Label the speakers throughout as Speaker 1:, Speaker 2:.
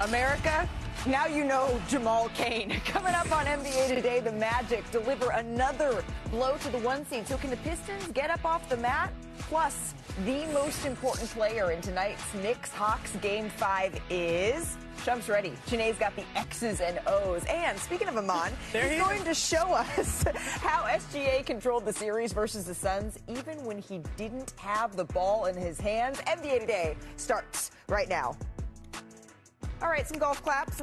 Speaker 1: America, now you know Jamal Cain. Coming up on NBA Today, the Magic deliver another blow to the 1 seed. So can the Pistons get up off the mat? Plus, the most important player in tonight's Knicks-Hawks Game 5 is... Chump's ready. Sinead's got the X's and O's. And speaking of Amon, he's going to show us how SGA controlled the series versus the Suns, even when he didn't have the ball in his hands. NBA Today starts right now. All right, some golf claps.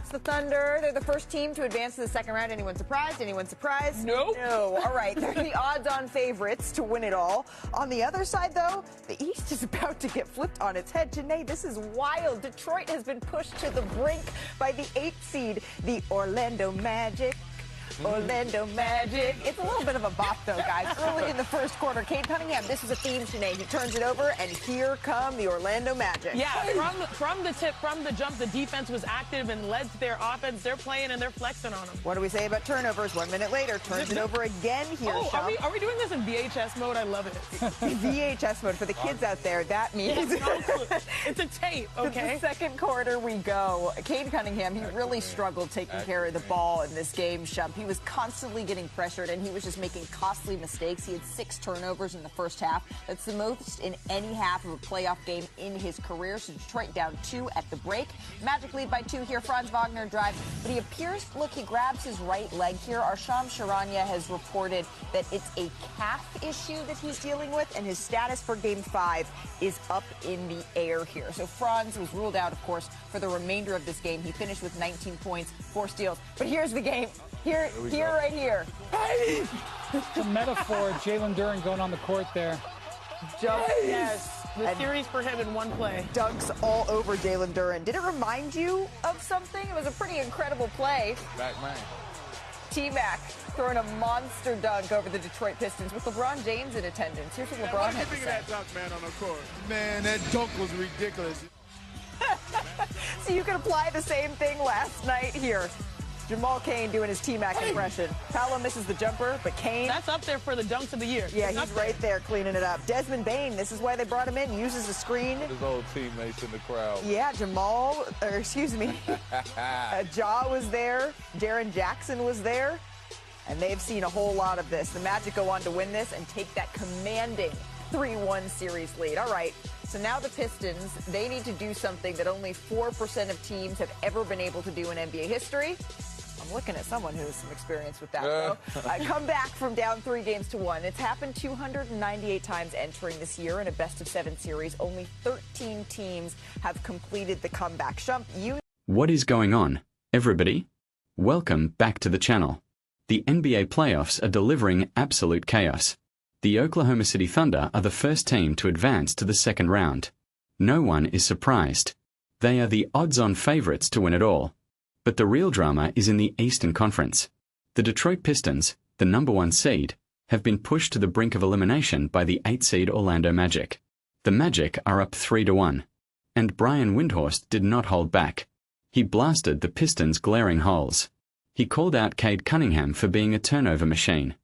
Speaker 1: The Thunder, they're the first team to advance to the second round. Anyone surprised?
Speaker 2: Nope.
Speaker 1: No. All right, they're the odds-on favorites to win it all. On the other side, though, the East is about to get flipped on its head. Janae, this is wild. Detroit has been pushed to the brink by the 8th seed, the Orlando Magic. Orlando Magic. It's a little bit of a bop, though, guys. Early in the first quarter, Cade Cunningham, this is a theme, Sinead. He turns it over, and here come the Orlando Magic.
Speaker 2: Yeah, from the jump, the defense was active and led to their offense. They're playing and they're flexing on them.
Speaker 1: What do we say about turnovers? 1 minute later, turns it over again here,
Speaker 2: Oh, are we doing this in VHS mode? I love it.
Speaker 1: VHS mode. For the kids out there, that means...
Speaker 2: It's a tape, okay?
Speaker 1: The second quarter we go. Cade Cunningham, he really struggled taking care of the ball in this game, Shump. He was constantly getting pressured, and he was just making costly mistakes. He had 6 turnovers in the first half. That's the most in any half of a playoff game in his career. So Detroit down 2 at the break. Magic lead by 2 here. Franz Wagner drives, but he appears, look, he grabs his right leg here. Arsham Charania has reported that it's a calf issue that he's dealing with, and his status for Game 5 is up in the air here. So Franz was ruled out, of course, for the remainder of this game. He finished with 19 points, 4 steals. But here's the game. Here, right here.
Speaker 3: Hey! It's a metaphor. Jalen Duren going on the court there.
Speaker 2: Yes. The series for him in one play.
Speaker 1: Dunks all over Jalen Duren. Did it remind you of something? It was a pretty incredible play.
Speaker 4: Back man.
Speaker 1: T-Mac throwing a monster dunk over the Detroit Pistons with LeBron James in attendance. Here's what LeBron had to say.
Speaker 4: What do you think of that dunk, man, on the court? Man, that dunk was ridiculous.
Speaker 1: So you can apply the same thing last night here. Jamal Cain doing his T-Mac impression. Paolo misses the jumper, but Cain...
Speaker 2: That's up there for the dunks of the year.
Speaker 1: Yeah, he's right there cleaning it up. Desmond Bane, this is why they brought him in, uses the screen.
Speaker 4: His old teammates in the crowd.
Speaker 1: Yeah, Ja was there. Jaren Jackson was there. And they've seen a whole lot of this. The Magic go on to win this and take that commanding 3-1 series lead. All right, so now the Pistons, they need to do something that only 4% of teams have ever been able to do in NBA history. I'm looking at someone who has some experience with that, though. Come back from down 3-1. It's happened 298 times entering this year in a best-of-7 series. Only 13 teams have completed the comeback. Shump,
Speaker 5: What is going on, everybody? Welcome back to the channel. The NBA playoffs are delivering absolute chaos. The Oklahoma City Thunder are the first team to advance to the second round. No one is surprised. They are the odds-on favorites to win it all. But the real drama is in the Eastern Conference. The Detroit Pistons, the #1 seed, have been pushed to the brink of elimination by the 8th seed Orlando Magic. The Magic are up 3-1. And Brian Windhorst did not hold back. He blasted the Pistons' glaring holes. He called out Cade Cunningham for being a turnover machine.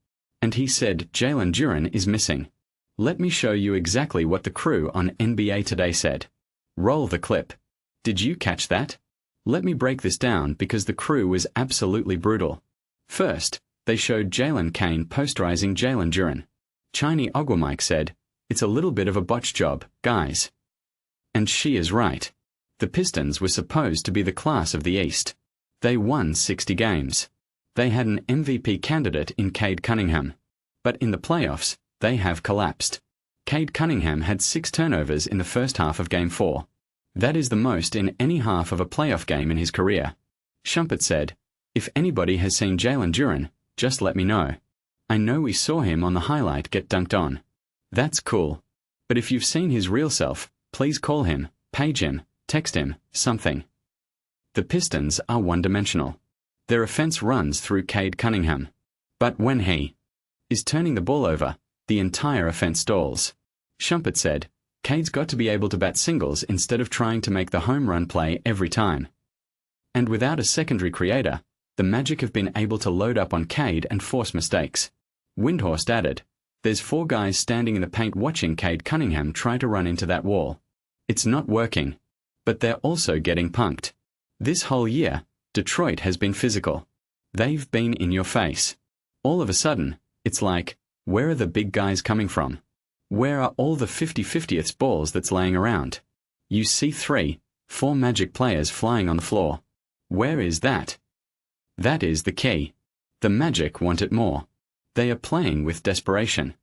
Speaker 5: And he said Jalen Duren is missing. Let me show you exactly what the crew on NBA Today said. Roll the clip. Did you catch that? Let me break this down because the crew was absolutely brutal. First, they showed Jalen Cain posterizing Jalen Duren. Chiny Ogwumike said, "It's a little bit of a botch job, guys." And she is right. The Pistons were supposed to be the class of the East. They won 60 games. They had an MVP candidate in Cade Cunningham. But in the playoffs, they have collapsed. Cade Cunningham had 6 turnovers in the first half of Game 4. That is the most in any half of a playoff game in his career. Shumpert said, "If anybody has seen Jalen Duren, just let me know. I know we saw him on the highlight get dunked on. That's cool. But if you've seen his real self, please call him, page him, text him, something." The Pistons are one-dimensional. Their offense runs through Cade Cunningham. But when he is turning the ball over, the entire offense stalls. Shumpert said, "Cade's got to be able to bat singles instead of trying to make the home run play every time." And without a secondary creator, the Magic have been able to load up on Cade and force mistakes. Windhorst added, "There's 4 guys standing in the paint watching Cade Cunningham try to run into that wall. It's not working. But they're also getting punked. This whole year, Detroit has been physical. They've been in your face. All of a sudden, it's like, where are the big guys coming from? Where are all the 50-50ths balls that's laying around? You see 3, 4 Magic players flying on the floor. Where is that? That is the key. The Magic want it more. They are playing with desperation.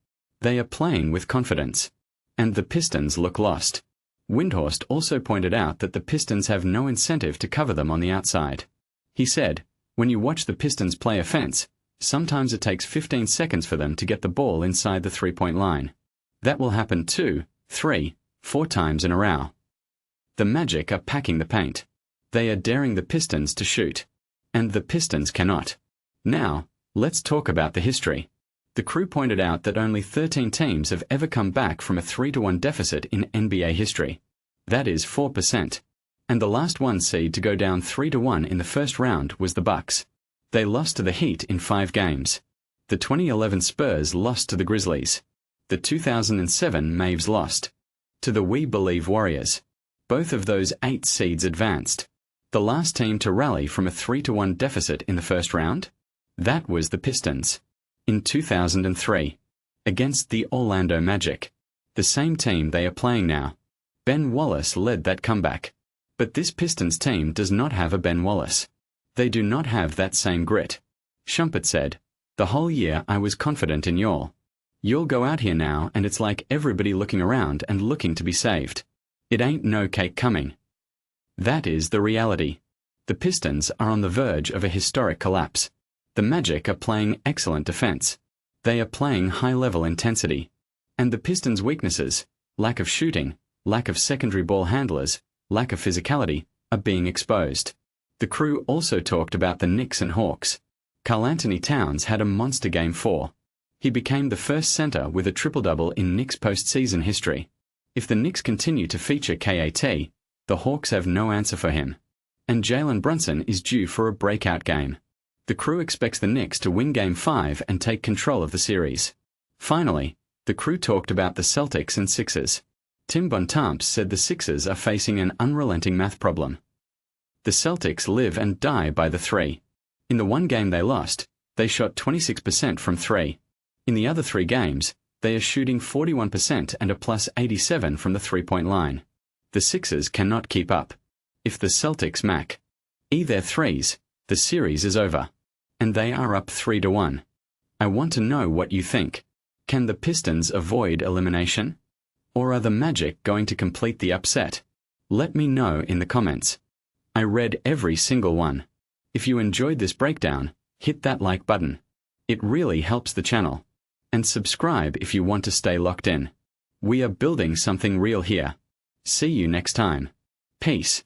Speaker 5: They are playing with confidence. And the Pistons look lost. Windhorst also pointed out that the Pistons have no incentive to cover them on the outside. He said, when you watch the Pistons play offense, sometimes it takes 15 seconds for them to get the ball inside the three-point line. That will happen 2, 3, 4 times in a row. The Magic are packing the paint. They are daring the Pistons to shoot. And the Pistons cannot. Now, let's talk about the history. The crew pointed out that only 13 teams have ever come back from a 3-1 deficit in NBA history. That is 4%. And the last 1 seed to go down 3-1 in the first round was the Bucks. They lost to the Heat in 5 games. The 2011 Spurs lost to the Grizzlies. The 2007 Mavs lost to the We Believe Warriors. Both of those 8 seeds advanced. The last team to rally from a 3-1 deficit in the first round? That was the Pistons. In 2003. Against the Orlando Magic. The same team they are playing now. Ben Wallace led that comeback. But this Pistons team does not have a Ben Wallace. They do not have that same grit. Shumpert said, the whole year I was confident in y'all. You'll go out here now and it's like everybody looking around and looking to be saved. It ain't no cake coming. That is the reality. The Pistons are on the verge of a historic collapse. The Magic are playing excellent defense. They are playing high-level intensity. And the Pistons' weaknesses, lack of shooting, lack of secondary ball handlers, lack of physicality, are being exposed. The crew also talked about the Knicks and Hawks. Karl-Anthony Towns had a monster Game 4. He became the first center with a triple-double in Knicks postseason history. If the Knicks continue to feature KAT, the Hawks have no answer for him. And Jalen Brunson is due for a breakout game. The crew expects the Knicks to win Game 5 and take control of the series. Finally, the crew talked about the Celtics and Sixers. Tim Bontemps said the Sixers are facing an unrelenting math problem. The Celtics live and die by the 3. In the 1 game they lost, they shot 26% from 3. In the other 3 games, they are shooting 41% and a plus 87 from the 3-point line. The Sixers cannot keep up. If the Celtics mac their threes, the series is over. And they are up 3-1. I want to know what you think. Can the Pistons avoid elimination? Or are the Magic going to complete the upset? Let me know in the comments. I read every single one. If you enjoyed this breakdown, hit that like button. It really helps the channel. And subscribe if you want to stay locked in. We are building something real here. See you next time. Peace.